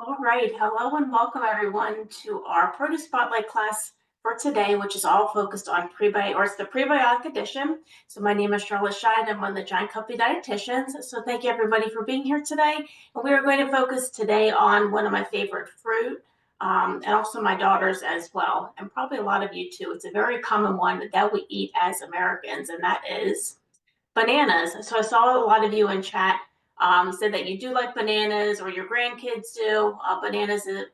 All right, hello and welcome everyone to our produce spotlight class for today, which is all focused on prebiotic, or it's the prebiotic edition. So my name is Charlotte Scheid. I'm one of the Giant Company dietitians. So thank you everybody for being here today. And we are going to focus today on one of my favorite fruit, and also my daughters as well, and probably a lot of you too. It's a very common one that we eat as Americans, and that is bananas. So I saw a lot of you in chat said that you do like bananas or your grandkids do. Bananas is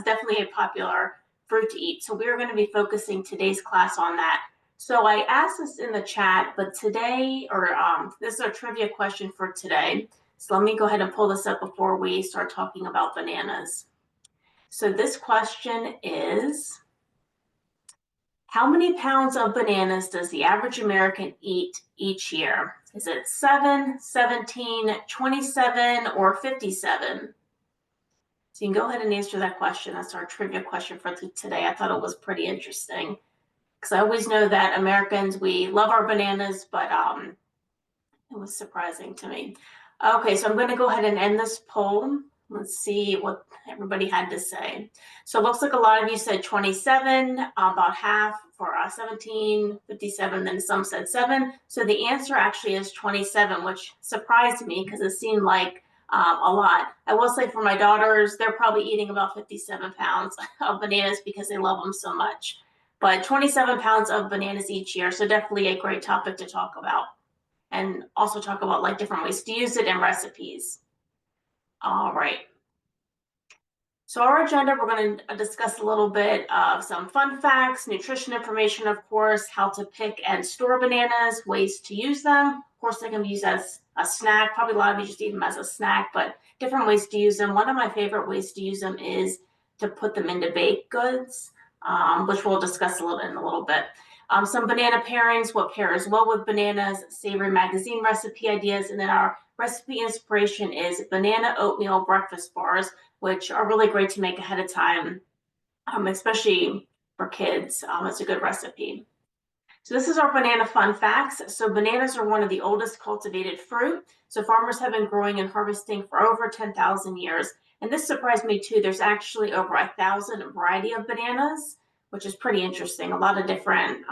definitely a popular fruit to eat. So we're going to be focusing today's class on that. So I asked this in the chat, but today, this is our trivia question for today. So let me go ahead and pull this up before we start talking about bananas. So this question is, how many pounds of bananas does the average American eat each year? Is it 7, 17, 27, or 57? So you can go ahead and answer that question. That's our trivia question for today. I thought it was pretty interesting because I always know that Americans, we love our bananas, but it was surprising to me. Okay, so I'm going to go ahead and end this poll. Let's see what everybody had to say. So it looks like a lot of you said 27, about half for 17, 57, then some said 7. So the answer actually is 27, which surprised me because it seemed like a lot. I will say for my daughters, they're probably eating about 57 pounds of bananas because they love them so much. But 27 pounds of bananas each year, so definitely a great topic to talk about. And also talk about like different ways to use it in recipes. All right. So our agenda, we're going to discuss a little bit of some fun facts, nutrition information, of course, how to pick and store bananas, ways to use them. Of course, they can be used as a snack. Probably a lot of you just eat them as a snack, but different ways to use them. One of my favorite ways to use them is to put them into baked goods, which we'll discuss in a little bit. Some banana pairings, what pairs well with bananas, savory magazine recipe ideas, and then our recipe inspiration is banana oatmeal breakfast bars, which are really great to make ahead of time, especially for kids. It's a good recipe. So this is our banana fun facts. So bananas are one of the oldest cultivated fruit. So farmers have been growing and harvesting for over 10,000 years. And this surprised me too. There's actually over 1,000 variety of bananas, which is pretty interesting. A lot of different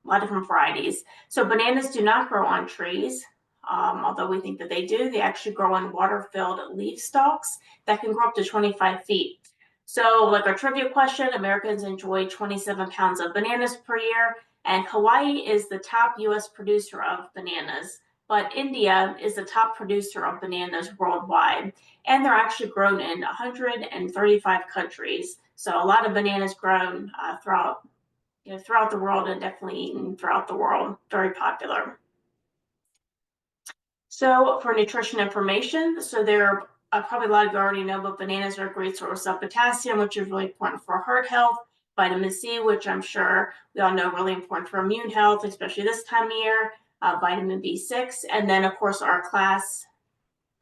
varieties. So bananas do not grow on trees. Although we think that they do, they actually grow on water-filled leaf stalks that can grow up to 25 feet. So like our trivia question, Americans enjoy 27 pounds of bananas per year, and Hawaii is the top US producer of bananas, but India is the top producer of bananas worldwide, and they're actually grown in 135 countries. So a lot of bananas grown throughout the world, and definitely eaten throughout the world, very popular. So for nutrition information, so there are probably a lot of you already know, but bananas are a great source of potassium, which is really important for heart health. Vitamin C, which I'm sure we all know really important for immune health, especially this time of year. Vitamin B6, and then of course our class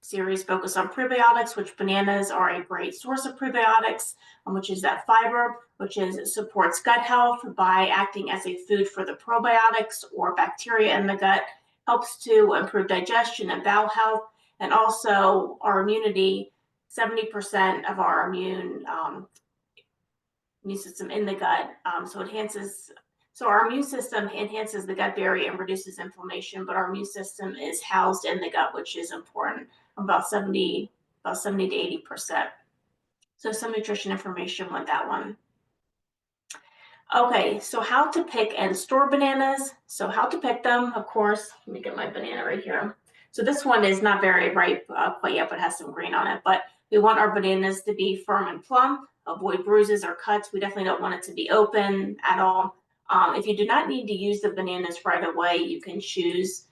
series focused on prebiotics, which bananas are a great source of prebiotics, which is that fiber, which supports gut health by acting as a food for the probiotics or bacteria in the gut, helps to improve digestion and bowel health, and also our immunity. 70% of our immune system in the gut, so our immune system enhances the gut barrier and reduces inflammation, but our immune system is housed in the gut, which is important, about 70 to 80%. So some nutrition information with that one. Okay, so how to pick and store bananas. So how to pick them, of course. Let me get my banana right here. So this one is not very ripe quite yet, but has some green on it. But we want our bananas to be firm and plump, avoid bruises or cuts. We definitely don't want it to be open at all. If you do not need to use the bananas right away, you can choose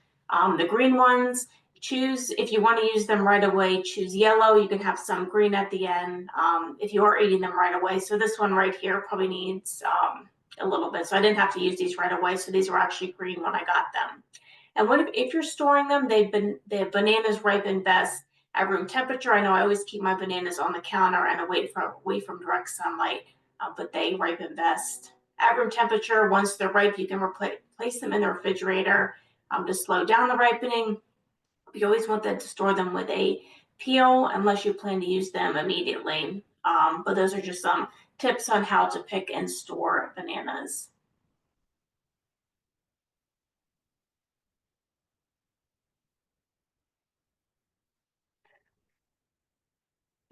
the green ones. If you want to use them right away, choose yellow. You can have some green at the end if you are eating them right away. So this one right here probably needs a little bit. So I didn't have to use these right away. So these were actually green when I got them. And what if you're storing them, the bananas ripen best at room temperature. I know I always keep my bananas on the counter and away from direct sunlight, but they ripen best at room temperature. Once they're ripe, you can place them in the refrigerator to slow down the ripening. You always want to store them with a peel unless you plan to use them immediately. But those are just some tips on how to pick and store bananas.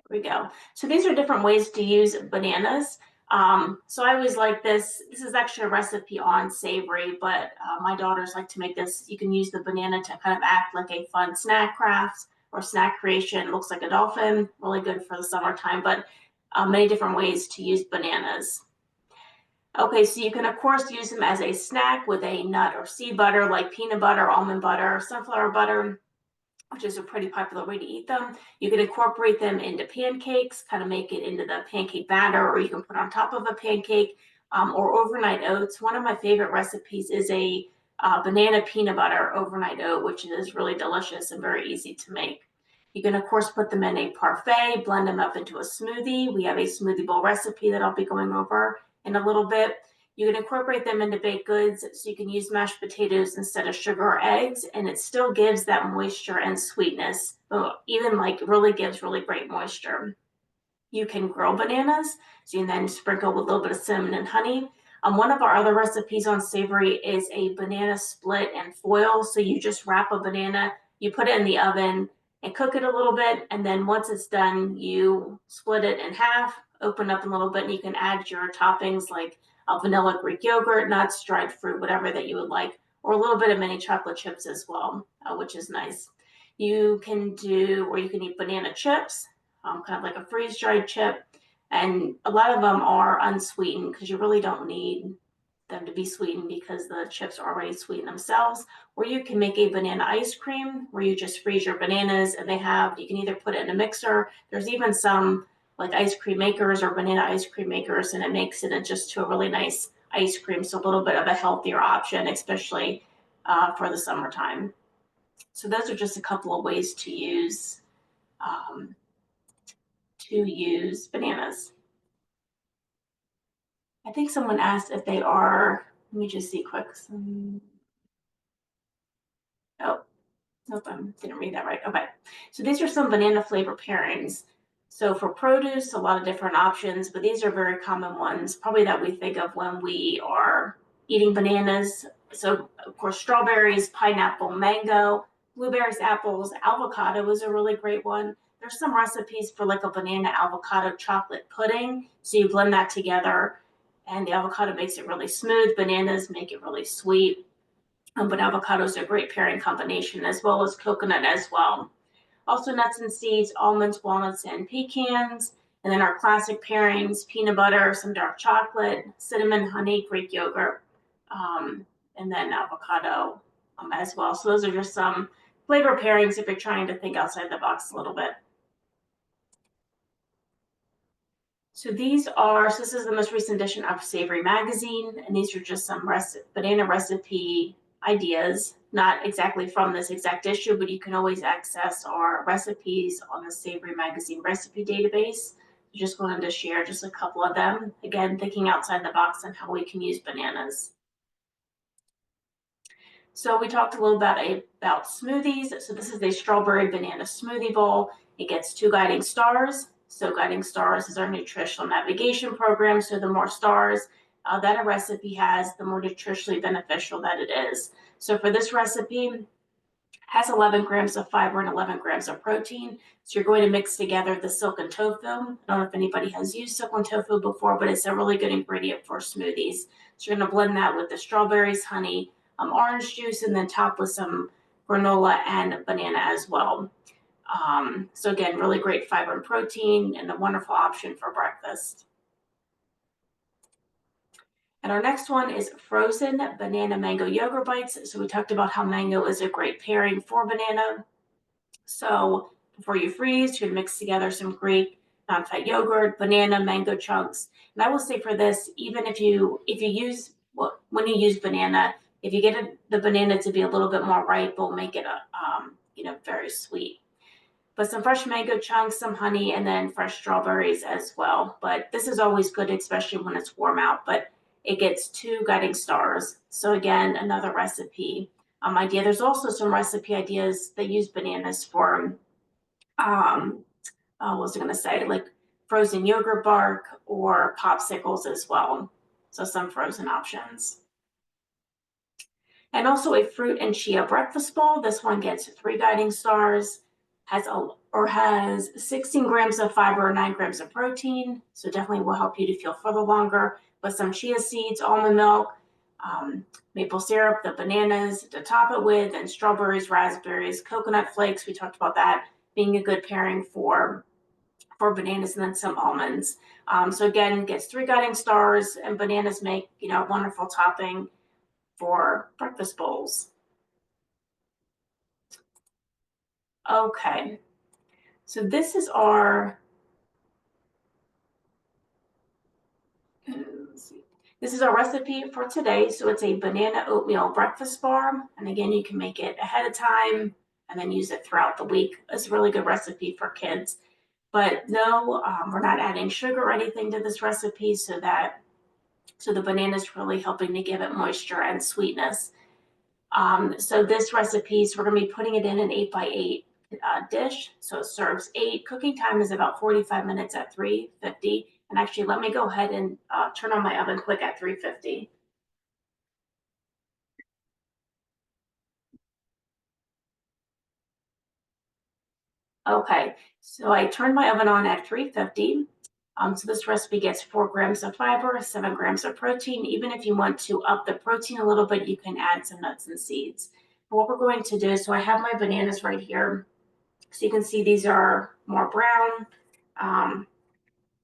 There we go. So these are different ways to use bananas. So I always like this. This is actually a recipe on savory, but my daughters like to make this. You can use the banana to kind of act like a fun snack craft or snack creation. It looks like a dolphin, really good for the summertime, but many different ways to use bananas. Okay, so you can of course use them as a snack with a nut or seed butter like peanut butter, almond butter, sunflower butter, which is a pretty popular way to eat them. You can incorporate them into pancakes, kind of make it into the pancake batter, or you can put on top of a pancake, or overnight oats. One of my favorite recipes is a banana peanut butter overnight oat, which is really delicious and very easy to make. You can, of course, put them in a parfait, blend them up into a smoothie. We have a smoothie bowl recipe that I'll be going over in a little bit. You can incorporate them into baked goods, so you can use mashed potatoes instead of sugar or eggs, and it still gives that moisture and sweetness. Even like really gives really great moisture. You can grill bananas, so you can then sprinkle with a little bit of cinnamon and honey. One of our other recipes on savory is a banana split and foil. So you just wrap a banana, you put it in the oven and cook it a little bit, and then once it's done, you split it in half, open up a little bit, and you can add your toppings like vanilla Greek yogurt, nuts, dried fruit, whatever that you would like, or a little bit of mini chocolate chips as well, which is nice. You can do, or you can eat banana chips, kind of like a freeze dried chip. And a lot of them are unsweetened because you really don't need them to be sweetened because the chips are already sweet themselves. Or you can make a banana ice cream where you just freeze your bananas, and you can either put it in a mixer. There's even some like ice cream makers or banana ice cream makers, and it makes it just to a really nice ice cream. So a little bit of a healthier option, especially for the summertime. So those are just a couple of ways um, to use bananas. I think someone asked if they are, let me just see quick. Oh, nope, I didn't read that right. Okay. So these are some banana flavor pairings. So for produce, a lot of different options, but these are very common ones, probably that we think of when we are eating bananas. So of course, strawberries, pineapple, mango, blueberries, apples, avocado is a really great one. There's some recipes for like a banana avocado chocolate pudding. So you blend that together and the avocado makes it really smooth. Bananas make it really sweet. But avocado is a great pairing combination, as well as coconut as well. Also nuts and seeds, almonds, walnuts, and pecans. And then our classic pairings, peanut butter, some dark chocolate, cinnamon, honey, Greek yogurt, and then avocado as well. So those are just some flavor pairings if you're trying to think outside the box a little bit. So this is the most recent edition of Savory Magazine, and these are just some banana recipe ideas, not exactly from this exact issue, but you can always access our recipes on the Savory Magazine recipe database. Just wanted to share just a couple of them. Again, thinking outside the box on how we can use bananas. So we talked a little about smoothies. So this is a strawberry banana smoothie bowl. It gets 2 guiding stars. So guiding stars is our nutritional navigation program. So the more stars that a recipe has, the more nutritionally beneficial that it is. So for this recipe, it has 11 grams of fiber and 11 grams of protein. So you're going to mix together the silken tofu. I don't know if anybody has used silken tofu before, but it's a really good ingredient for smoothies. So you're going to blend that with the strawberries, honey, orange juice, and then top with some granola and banana as well. So again, really great fiber and protein and a wonderful option for breakfast. And our next one is frozen banana mango yogurt bites. So we talked about how mango is a great pairing for banana. So before you freeze, you mix together some Greek non-fat yogurt, banana, mango chunks. And I will say for this, even if you use when you use banana, if you get the banana to be a little bit more ripe, will make it very sweet. But some fresh mango chunks, some honey, and then fresh strawberries as well. But this is always good, especially when it's warm out. But it gets 2 guiding stars. So again, another recipe idea. There's also some recipe ideas that use bananas for what was I going to say? Like frozen yogurt bark or popsicles as well. So some frozen options. And also a fruit and chia breakfast bowl. This one gets 3 guiding stars, has 16 grams of fiber, 9 grams of protein. So definitely will help you to feel further longer. With some chia seeds, almond milk, maple syrup, the bananas to top it with, and strawberries, raspberries, coconut flakes. We talked about that being a good pairing for bananas, and then some almonds. So again, gets 3 guiding stars, and bananas make a wonderful topping for breakfast bowls. Okay, so this is our recipe for today. So it's a banana oatmeal breakfast bar, and again, you can make it ahead of time and then use it throughout the week. It's a really good recipe for kids. But no, we're not adding sugar or anything to this recipe, so the banana is really helping to give it moisture and sweetness. So this recipe, so we're going to be putting it in an 8x8 dish. So it serves 8. Cooking time is about 45 minutes at 350. And actually, let me go ahead and turn on my oven quick at 350. Okay, so I turned my oven on at 350. So this recipe gets 4 grams of fiber, 7 grams of protein. Even if you want to up the protein a little bit, you can add some nuts and seeds. But what we're going to do, so I have my bananas right here. So you can see these are more brown,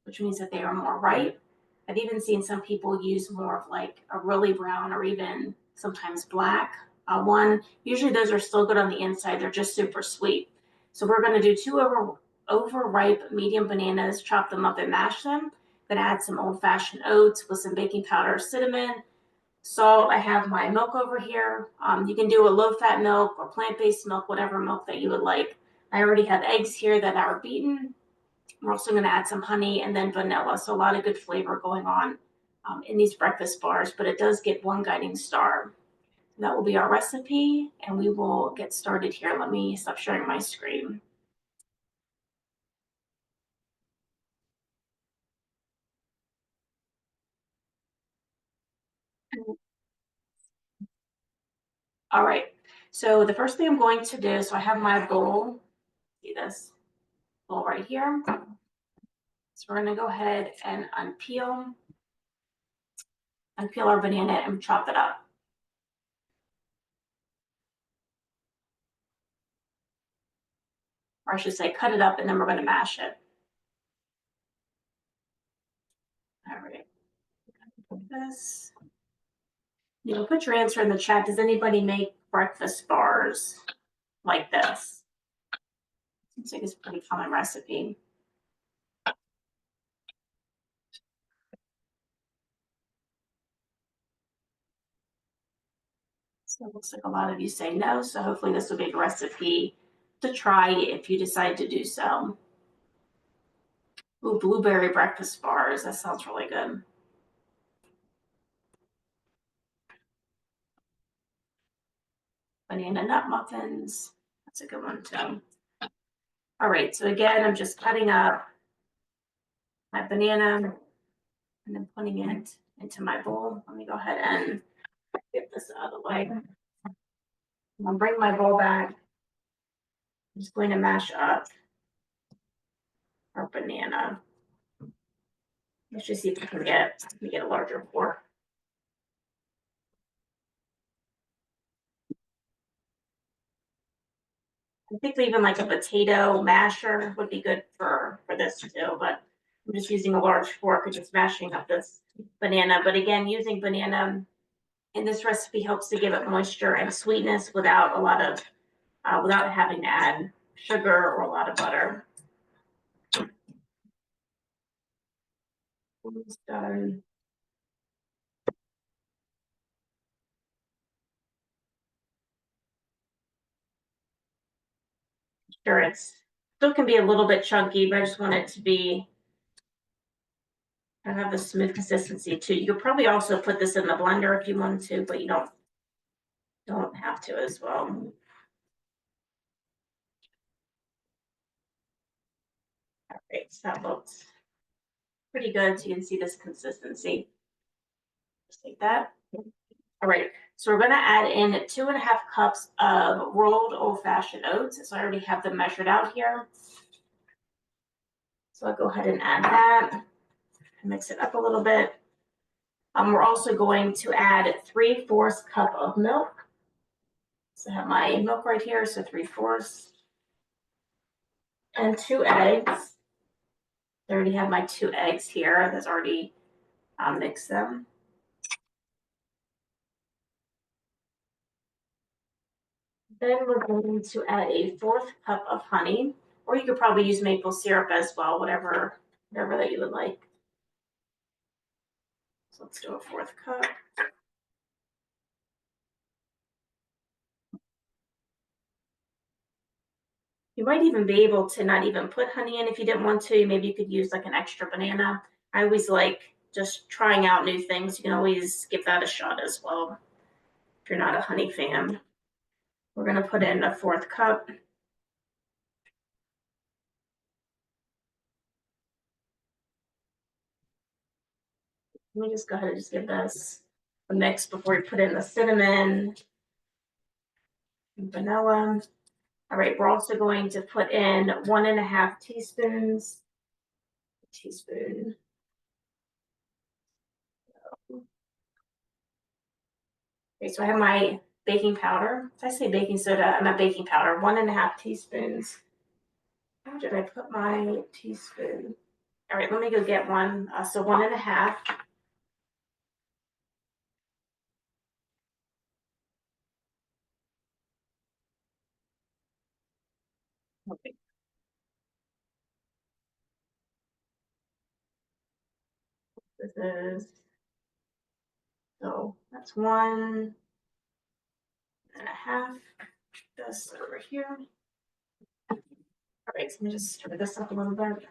which means that they are more ripe. I've even seen some people use more of like a really brown or even sometimes black one. Usually those are still good on the inside. They're just super sweet. So we're going to do 2 overripe medium bananas, chop them up and mash them. Then add some old-fashioned oats with some baking powder, cinnamon, salt. I have my milk over here. You can do a low-fat milk or plant-based milk, whatever milk that you would like. I already have eggs here that are beaten. We're also going to add some honey and then vanilla. So a lot of good flavor going on in these breakfast bars, but it does get 1 guiding star. That will be our recipe, and we will get started here. Let me stop sharing my screen. All right. So the first thing I'm going to do, so I have my bowl. See this bowl right here. So we're going to go ahead and unpeel our banana and chop it up. Or I should say cut it up, and then we're going to mash it. All right. This. Put your answer in the chat. Does anybody make breakfast bars like this? Seems like it's a pretty common recipe. So it looks like a lot of you say no. So hopefully this will be a recipe to try if you decide to do so. Ooh, blueberry breakfast bars. That sounds really good. Banana nut muffins. That's a good one too. All right. So again, I'm just cutting up my banana and then putting it into my bowl. Let me go ahead and get this out of the way. I'll bring my bowl back. I'm just going to mash up our banana. Let's just see if we can get a larger fork. I think even like a potato masher would be good for this too, but I'm just using a large fork and just mashing up this banana. But again, using banana in this recipe helps to give it moisture and sweetness without without having to add sugar or a lot of butter. Almost done. Sure, it's still can be a little bit chunky, but I just want it to be have a smooth consistency too. You could probably also put this in the blender if you want to, but you don't have to as well. Great, so that looks pretty good. So you can see this consistency. Just like that. All right, so we're gonna add in 2.5 cups of rolled old-fashioned oats. So I already have them measured out here. So I'll go ahead and add that and mix it up a little bit. We're also going to add 3/4 cup of milk. So I have my milk right here, so 3/4. And 2 eggs. I already have my 2 eggs here. That's already mixed them. Then we're going to add a 1/4 cup of honey, or you could probably use maple syrup as well, whatever that you would like. So let's do a 1/4 cup. You might even be able to not even put honey in if you didn't want to. Maybe you could use like an extra banana. I always like just trying out new things. You can always give that a shot as well if you're not a honey fan. We're going to put in a 1/4 cup. Let me just go ahead and just give this a mix before we put in the cinnamon and vanilla. All right, we're also going to put in 1.5 teaspoons. Teaspoon. Okay, so I have my baking powder. If I say baking soda, I meant baking powder. 1.5 teaspoons. Where did I put my teaspoon? All right, let me go get one. So 1.5. Okay. This is, so that's 1.5. This over here. All right, so let me just stir this up a little bit.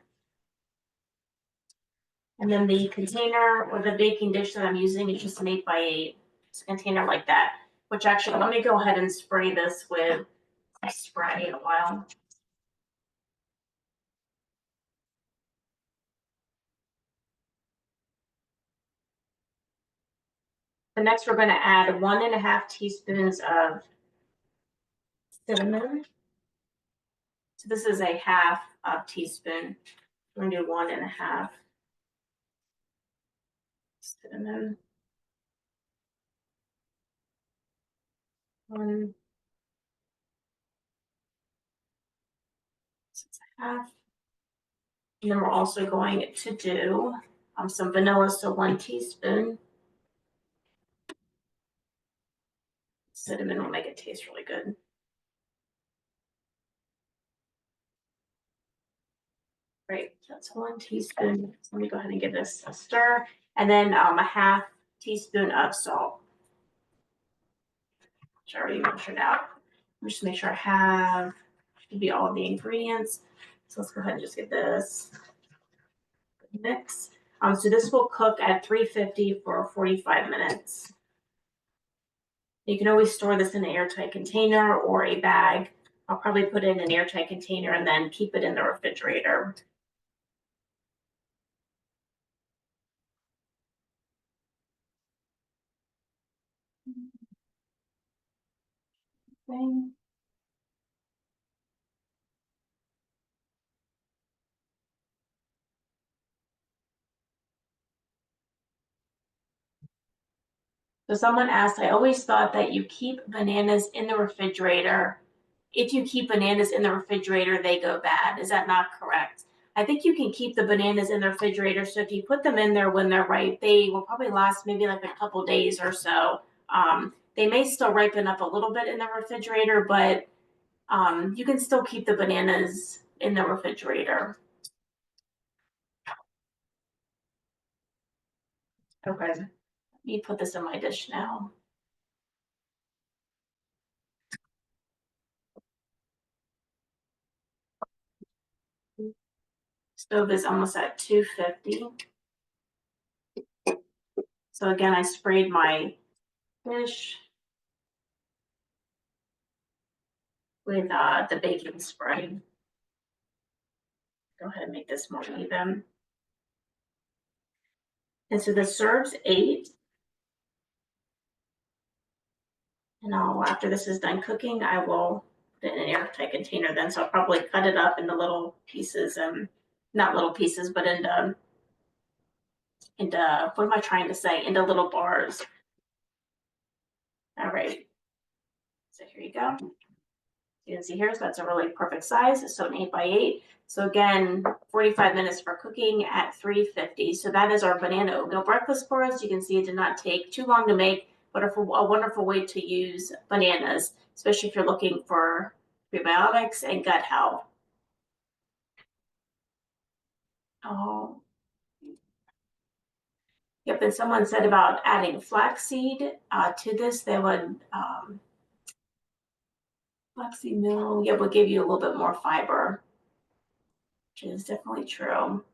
And then the container or the baking dish that I'm using is just made by a container like that, which actually, let me go ahead and spray this with a spray a while. The next, we're going to add 1.5 teaspoons of cinnamon. So this is a half teaspoon. We're going to do 1.5 cinnamon. 1.5. And then we're also going to do some vanilla, so 1 teaspoon. Cinnamon will make it taste really good. Great, that's 1 teaspoon. So let me go ahead and give this a stir. And then a half teaspoon of salt, which I already measured out. Let me just make sure I have, should be all of the ingredients. So let's go ahead and just get this mix. So this will cook at 350 for 45 minutes. You can always store this in an airtight container or a bag. I'll probably put it in an airtight container and then keep it in the refrigerator. Thing. So someone asked, I always thought that you keep bananas in the refrigerator. If you keep bananas in the refrigerator, they go bad. Is that not correct? I think you can keep the bananas in the refrigerator. So if you put them in there when they're ripe, they will probably last maybe like a couple days or so. They may still ripen up a little bit in the refrigerator, but you can still keep the bananas in the refrigerator. Okay, let me put this in my dish now. Stove is almost at 250. So again, I sprayed my dish with the baking spray. Go ahead and make this more even. And so this serves 8. And after this is done cooking, I will put it in an airtight container then. So I'll probably cut it up into little pieces and not little pieces, but into what am I trying to say? Into little bars. All right. So here you go. You can see here, so that's a really perfect size. So an 8x8. So again, 45 minutes for cooking at 350. So that is our banana oatmeal breakfast for us. You can see it did not take too long to make, but a wonderful way to use bananas, especially if you're looking for prebiotics and gut health. Oh, yep. And someone said about adding flaxseed to this, they would flaxseed meal, yeah, would give you a little bit more fiber, which is definitely true.